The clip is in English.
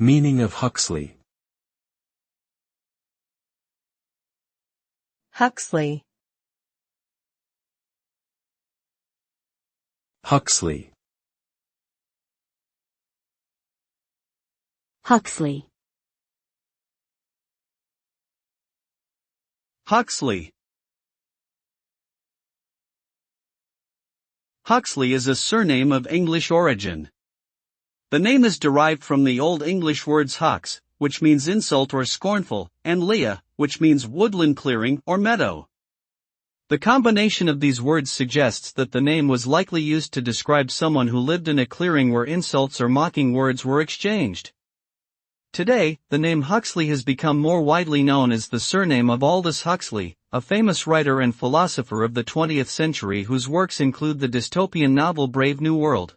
Meaning of Huxley. Huxley. Huxley. Huxley. Huxley. Huxley is a surname of English origin. The name is derived from the Old English words hux, which means insult or scornful, and lea, which means woodland clearing or meadow. The combination of these words suggests that the name was likely used to describe someone who lived in a clearing where insults or mocking words were exchanged. Today, the name Huxley has become more widely known as the surname of Aldous Huxley, a famous writer and philosopher of the 20th century whose works include the dystopian novel Brave New World.